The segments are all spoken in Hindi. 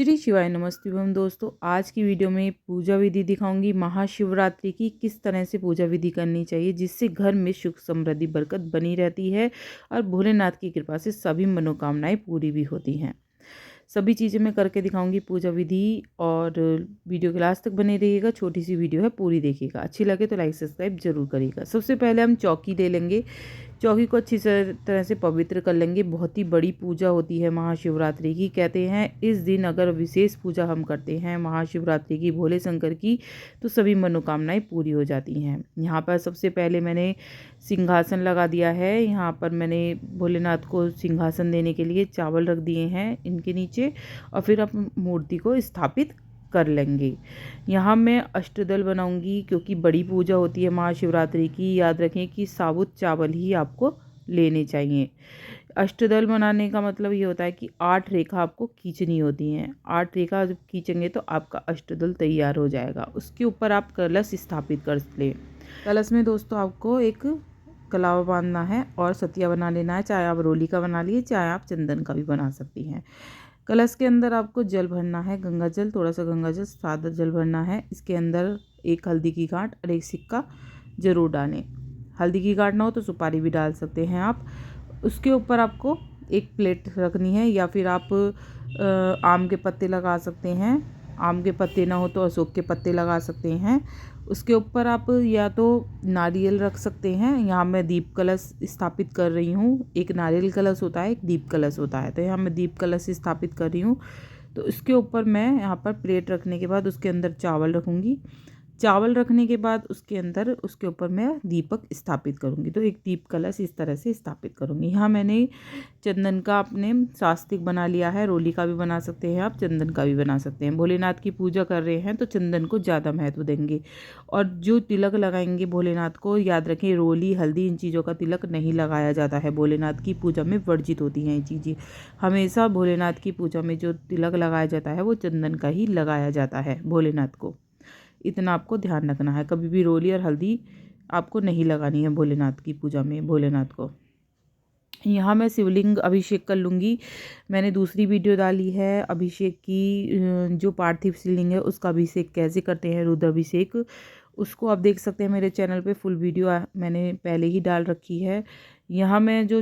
श्री शिवाय नमस्ते एवं दोस्तों, आज की वीडियो में पूजा विधि दिखाऊंगी। महाशिवरात्रि की किस तरह से पूजा विधि करनी चाहिए जिससे घर में सुख समृद्धि बरकत बनी रहती है और भोलेनाथ की कृपा से सभी मनोकामनाएं पूरी भी होती हैं। सभी चीज़ें मैं करके दिखाऊंगी पूजा विधि, और वीडियो के लास्ट तक बने रहिएगा। छोटी सी वीडियो है, पूरी देखिएगा। अच्छी लगे तो लाइक सब्सक्राइब जरूर करिएगा। सबसे पहले हम चौकी ले लेंगे। चौकी को अच्छी तरह से पवित्र कर लेंगे। बहुत ही बड़ी पूजा होती है महाशिवरात्रि की। कहते हैं इस दिन अगर विशेष पूजा हम करते हैं महाशिवरात्रि की भोले शंकर की, तो सभी मनोकामनाएं पूरी हो जाती हैं। यहाँ पर सबसे पहले मैंने सिंहासन लगा दिया है। यहाँ पर मैंने भोलेनाथ को सिंहासन देने के लिए चावल रख दिए हैं इनके नीचे, और फिर आप मूर्ति को स्थापित कर लेंगे। यहाँ मैं अष्टदल बनाऊंगी क्योंकि बड़ी पूजा होती है महाशिवरात्रि की। याद रखें कि साबुत चावल ही आपको लेने चाहिए। अष्टदल बनाने का मतलब ये होता है कि 8 रेखा आपको खींचनी होती हैं। 8 रेखा जब खींचेंगे तो आपका अष्टदल तैयार हो जाएगा। उसके ऊपर आप कलश स्थापित कर लें। कलश में दोस्तों आपको एक कलावा बांधना है और सतिया बना लेना है। चाहे आप रोली का बना लिए, चाहे आप चंदन का भी बना सकती हैं। कलश के अंदर आपको जल भरना है, गंगा जल, थोड़ा सा गंगा जल, सादा जल भरना है। इसके अंदर एक हल्दी की गांठ और एक सिक्का जरूर डालें। हल्दी की गांठ ना हो तो सुपारी भी डाल सकते हैं आप। उसके ऊपर आपको एक प्लेट रखनी है, या फिर आप आम के पत्ते लगा सकते हैं। आम के पत्ते ना हो तो अशोक के पत्ते लगा सकते हैं। उसके ऊपर आप या तो नारियल रख सकते हैं। यहाँ मैं दीप कलश स्थापित कर रही हूँ। एक नारियल कलश होता है, एक दीप कलश होता है, तो यहाँ मैं दीप कलश स्थापित कर रही हूँ। तो इसके ऊपर मैं यहाँ पर प्लेट रखने के बाद उसके अंदर चावल रखूँगी। चावल रखने के बाद उसके अंदर उसके ऊपर मैं दीपक स्थापित करूँगी। तो एक दीप कलश इस तरह से स्थापित करूँगी। यहाँ मैंने चंदन का अपने स्वास्तिक बना लिया है। रोली का भी बना सकते हैं आप, चंदन का भी बना सकते हैं। भोलेनाथ की पूजा कर रहे हैं तो चंदन को ज़्यादा महत्व देंगे। और जो तिलक लगाएंगे भोलेनाथ को, याद रखें रोली, हल्दी, इन चीज़ों का तिलक नहीं लगाया जाता है। भोलेनाथ की पूजा में वर्जित होती हैं ये चीज़ें। हमेशा भोलेनाथ की पूजा में जो तिलक लगाया जाता है वो चंदन का ही लगाया जाता है भोलेनाथ को। इतना आपको ध्यान रखना है। कभी भी रोली और हल्दी आपको नहीं लगानी है भोलेनाथ की पूजा में, भोलेनाथ को। यहाँ मैं शिवलिंग अभिषेक कर लूँगी। मैंने दूसरी वीडियो डाली है अभिषेक की, जो पार्थिव शिवलिंग है उसका अभिषेक कैसे करते हैं, रुद्राभिषेक। उसको आप देख सकते हैं मेरे चैनल पे। फुल वीडियो मैंने पहले ही डाल रखी है। यहाँ मैं जो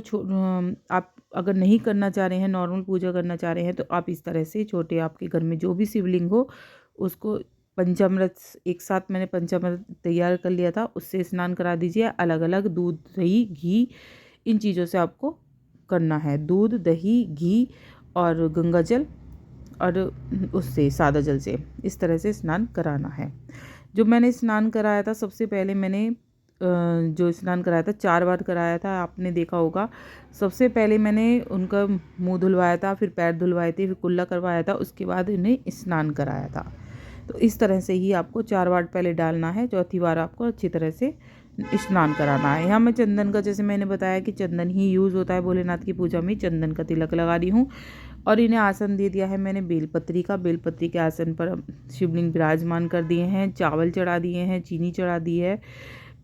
आप अगर नहीं करना चाह रहे हैं, नॉर्मल पूजा करना चाह रहे हैं, तो आप इस तरह से छोटे आपके घर में जो भी शिवलिंग हो उसको पंचामृत, एक साथ मैंने पंचामृत तैयार कर लिया था, उससे स्नान करा दीजिए। अलग अलग दूध, दही, घी, इन चीज़ों से आपको करना है। दूध, दही, घी और गंगा जल, और उससे सादा जल से इस तरह से स्नान कराना है। जो मैंने स्नान कराया था, सबसे पहले मैंने जो स्नान कराया था 4 बार कराया था, आपने देखा होगा। सबसे पहले मैंने उनका मुंह धुलवाया था, फिर पैर धुलवाए थे, फिर कुल्ला करवाया था, उसके बाद इन्हें स्नान कराया था। तो इस तरह से ही आपको 4 बार पहले डालना है। चौथी बार आपको अच्छी तरह से स्नान कराना है। यहाँ मैं चंदन का, जैसे मैंने बताया कि चंदन ही यूज़ होता है भोलेनाथ की पूजा में, चंदन का तिलक लगा रही हूँ। और इन्हें आसन दे दिया है मैंने बेलपत्री का। बेलपत्री के आसन पर शिवलिंग विराजमान कर दिए हैं। चावल चढ़ा दिए हैं, चीनी चढ़ा दी है।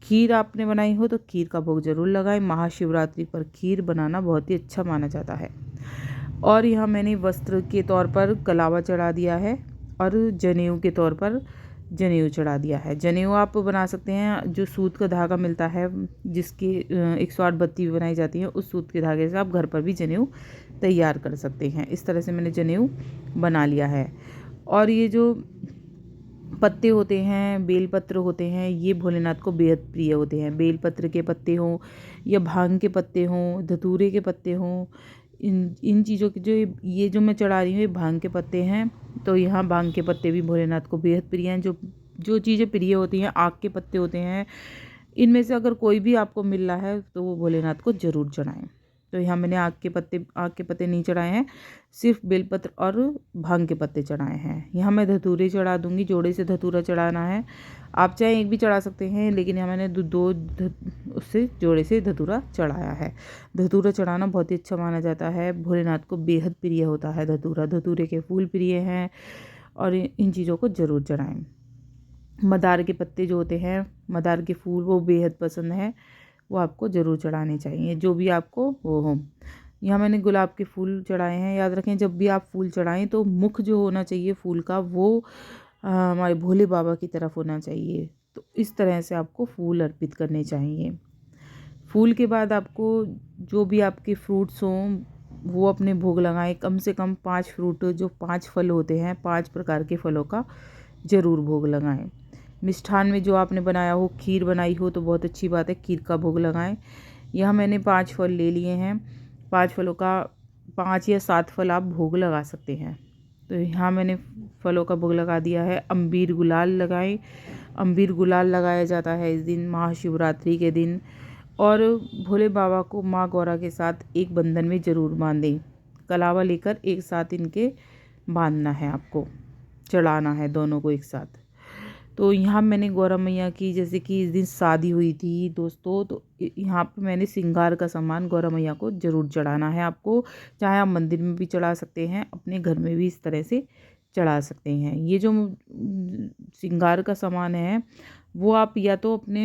खीर आपने बनाई हो तो खीर का भोग जरूर लगाएं। महाशिवरात्रि पर खीर बनाना बहुत ही अच्छा माना जाता है। और यहाँ मैंने वस्त्र के तौर पर कलावा चढ़ा दिया है, और जनेऊ के तौर पर जनेऊ चढ़ा दिया है। जनेऊ आप बना सकते हैं, जो सूत का धागा मिलता है, जिसकी 108 बत्ती बनाई जाती है, उस सूत के धागे से आप घर पर भी जनेऊ तैयार कर सकते हैं। इस तरह से मैंने जनेऊ बना लिया है। और ये जो पत्ते होते हैं, बेलपत्र होते हैं, ये भोलेनाथ को बेहद प्रिय होते हैं। बेलपत्र के पत्ते हों या भांग के पत्ते हों, धतूरे के पत्ते हों, इन चीज़ों की जो ये जो मैं चढ़ा रही हूँ ये भांग के पत्ते हैं। तो यहाँ भांग के पत्ते भी भोलेनाथ को बेहद प्रिय हैं। जो जो चीज़ें प्रिय होती हैं, आग के पत्ते होते हैं, इनमें से अगर कोई भी आपको मिल रहा है तो वो भोलेनाथ को ज़रूर चढ़ाएं। तो यहाँ मैंने आग के पत्ते नहीं चढ़ाए हैं, सिर्फ बेलपत्र और भांग के पत्ते चढ़ाए हैं। यहाँ मैं धतूरे चढ़ा दूँगी। जोड़े से धतूरा चढ़ाना है। आप चाहे एक भी चढ़ा सकते हैं, लेकिन यहाँ मैंने उससे जोड़े से धतूरा चढ़ाया है। धतूरा चढ़ाना बहुत ही अच्छा माना जाता है। भोलेनाथ को बेहद प्रिय होता है धतूरा। धतूरे के फूल प्रिय हैं, और इन चीज़ों को ज़रूर चढ़ाएं। मदार के पत्ते जो होते हैं, मदार के फूल, वो बेहद पसंद है, वो आपको ज़रूर चढ़ाने चाहिए, जो भी आपको वो हो। यहाँ मैंने गुलाब के फूल चढ़ाए हैं। याद रखें जब भी आप फूल चढ़ाएं तो मुख जो होना चाहिए फूल का वो हमारे भोले बाबा की तरफ होना चाहिए। तो इस तरह से आपको फूल अर्पित करने चाहिए। फूल के बाद आपको जो भी आपके फ्रूट्स हों वो अपने भोग लगाएं। कम से कम 5 फ्रूट, जो 5 फल होते हैं, 5 प्रकार के फलों का ज़रूर भोग लगाएं। मिष्ठान में जो आपने बनाया हो, खीर बनाई हो तो बहुत अच्छी बात है, खीर का भोग लगाएं। यहाँ मैंने 5 फल ले लिए हैं। 5 फलों का 5 या 7 फल आप भोग लगा सकते हैं। तो यहाँ मैंने फलों का भोग लगा दिया है। अम्बीर गुलाल लगाएं। अम्बीर गुलाल लगाया जाता है इस दिन, महाशिवरात्रि के दिन। और भोले बाबा को माँ गौरा के साथ एक बंधन में ज़रूर बांधें। कलावा लेकर एक साथ इनके बांधना है, आपको चढ़ाना है दोनों को एक साथ। तो यहाँ मैंने गौरा मैया की, जैसे कि इस दिन शादी हुई थी दोस्तों, तो यहाँ पे मैंने श्रृंगार का सामान गौरा मैया को ज़रूर चढ़ाना है आपको। चाहे आप मंदिर में भी चढ़ा सकते हैं, अपने घर में भी इस तरह से चढ़ा सकते हैं। ये जो श्रृंगार का सामान है वो आप या तो अपने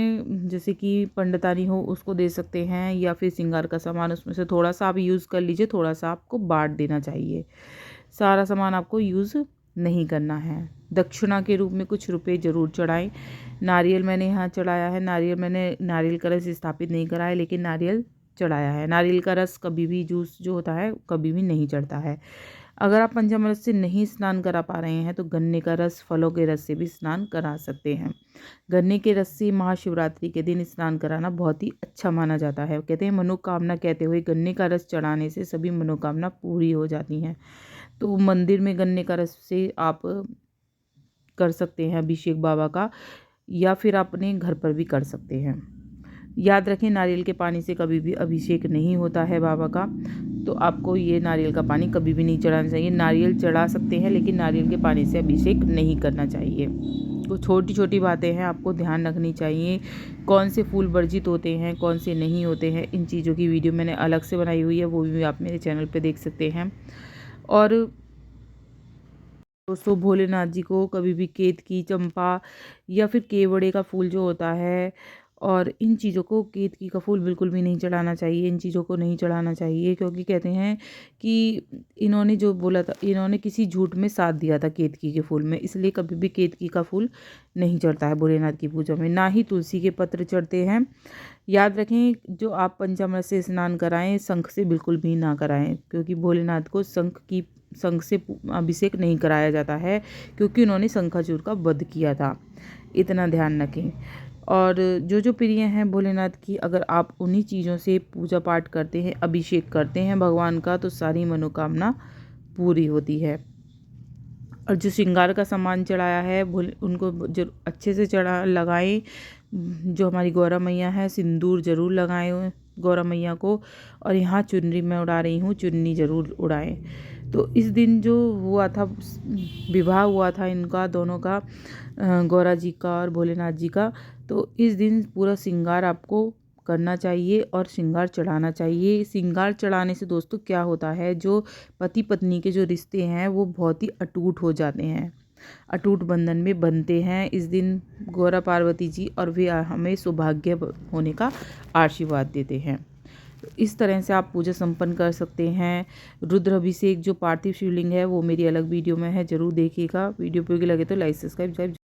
जैसे कि पंडितानी हो उसको दे सकते हैं, या फिर श्रृंगार का सामान उसमें से थोड़ा सा आप यूज़ कर लीजिए, थोड़ा सा आपको बांट देना चाहिए। सारा सामान आपको यूज़ नहीं करना है। दक्षिणा के रूप में कुछ रुपए ज़रूर चढ़ाएं। नारियल मैंने यहाँ चढ़ाया है। मैंने नारियल का रस स्थापित नहीं करा है, लेकिन नारियल चढ़ाया है। नारियल का रस कभी भी, जूस जो होता है, कभी भी नहीं चढ़ता है। अगर आप पंचामृत से नहीं स्नान करा पा रहे हैं तो गन्ने का रस, फलों के रस से भी स्नान करा सकते हैं। गन्ने के रस से महाशिवरात्रि के दिन स्नान कराना बहुत ही अच्छा माना जाता है। कहते हैं मनोकामना कहते हुए गन्ने का रस चढ़ाने से सभी मनोकामना पूरी हो जाती हैं। तो मंदिर में गन्ने का रस से आप कर सकते हैं अभिषेक बाबा का, या फिर अपने घर पर भी कर सकते हैं। याद रखें नारियल के पानी से कभी भी अभिषेक नहीं होता है बाबा का, तो आपको ये नारियल का पानी कभी भी नहीं चढ़ाना चाहिए। नारियल चढ़ा सकते हैं लेकिन नारियल के पानी से अभिषेक नहीं करना चाहिए। तो छोटी छोटी बातें हैं, आपको ध्यान रखनी चाहिए। कौन से फूल वर्जित होते हैं, कौन से नहीं होते हैं, इन चीज़ों की वीडियो मैंने अलग से बनाई हुई है, वो भी आप मेरे चैनल पर देख सकते हैं। और दोस्तों भोलेनाथ जी को कभी भी केतकी, चंपा या फिर केवड़े का फूल जो होता है, और इन चीज़ों को, केतकी का फूल बिल्कुल भी नहीं चढ़ाना चाहिए। इन चीज़ों को नहीं चढ़ाना चाहिए क्योंकि कहते हैं कि इन्होंने जो बोला था, इन्होंने किसी झूठ में साथ दिया था केतकी के फूल में, इसलिए कभी भी केतकी का फूल नहीं चढ़ता है भोलेनाथ की पूजा में। ना ही तुलसी के पत्र चढ़ते हैं। याद रखें जो आप पंचामृत से स्नान कराएं, शंख से बिल्कुल भी ना कराएं, क्योंकि भोलेनाथ को शंख से अभिषेक नहीं कराया जाता है, क्योंकि उन्होंने शंखाचूर का वध किया था। इतना ध्यान रखें। और जो प्रिय हैं भोलेनाथ की, अगर आप उन्हीं चीज़ों से पूजा पाठ करते हैं, अभिषेक करते हैं भगवान का, तो सारी मनोकामना पूरी होती है। और जो श्रृंगार का सामान चढ़ाया है उनको जो अच्छे से लगाएं। जो हमारी गौरा मैया है, सिंदूर ज़रूर लगाएं गौरा मैया को। और यहाँ चुनरी मैं उड़ा रही हूँ, चुन्नी ज़रूर उड़ाएं। तो इस दिन जो हुआ था, विवाह हुआ था इनका दोनों का, गौरा जी का और भोलेनाथ जी का, तो इस दिन पूरा श्रृंगार आपको करना चाहिए और श्रृंगार चढ़ाना चाहिए। श्रृंगार चढ़ाने से दोस्तों क्या होता है, जो पति पत्नी के जो रिश्ते हैं वो बहुत ही अटूट हो जाते हैं, अटूट बंधन में बनते हैं इस दिन गौरा पार्वती जी, और वे हमें सौभाग्य होने का आशीर्वाद देते हैं। तो इस तरह से आप पूजा संपन्न कर सकते हैं। रुद्र अभिषेक जो पार्थिव शिवलिंग है वो मेरी अलग वीडियो में है, ज़रूर देखिएगा। वीडियो उपयोगी लगे तो लाइक सब्सक्राइब